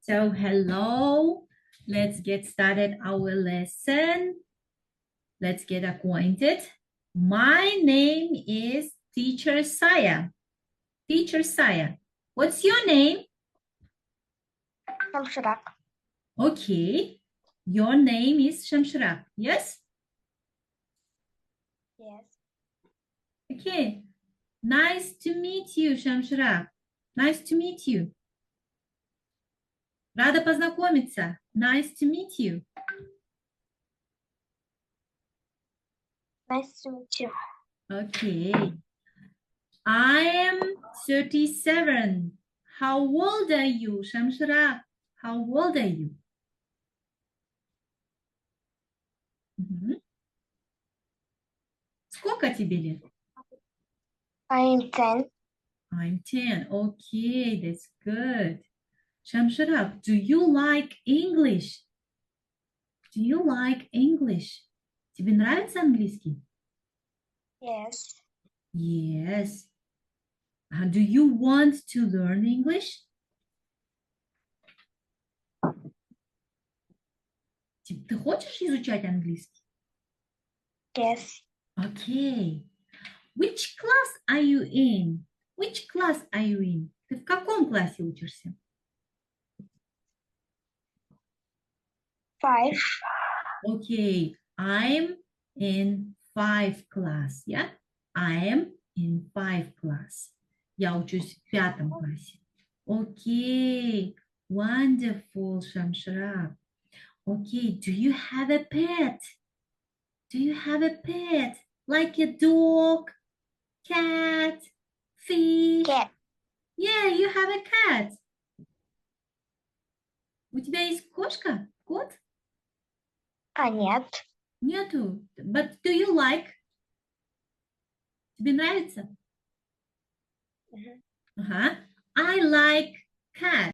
So, hello. Let's get started our lesson. Let's get acquainted. My name is Teacher Saya. Teacher Saya. What's your name? Shamshirak. Okay. Your name is Shamshirak. Yes? Yes. Okay. Nice to meet you, Shamshirak. Nice to meet you. Рада познакомиться. Nice to meet you. Nice to meet you. Okay. I am 37. How old are you, Shamshirak? How old are you? Сколько тебе лет? I'm 10. I'm 10. Okay, that's good. Shamshirak, do you like English? Do you like English? Тебе нравится английский? Yes. Yes. Do you want to learn English? Ты хочешь изучать английский? Yes. Okay. Which class are you in? Which class are you in? Ты в каком классе учишься? 5. Okay. I'm in 5 class. Yeah? I am in 5 class. Я учусь в 5 классе. Okay. Wonderful, Shamshirak. Okay. Do you have a pet? Do you have a pet? Like a dog, cat, fish? Cat. Yeah, you have a cat. У тебя есть кошка? Кот? Нет. Нету. But do you like? Тебе нравится? Ага. I like cat.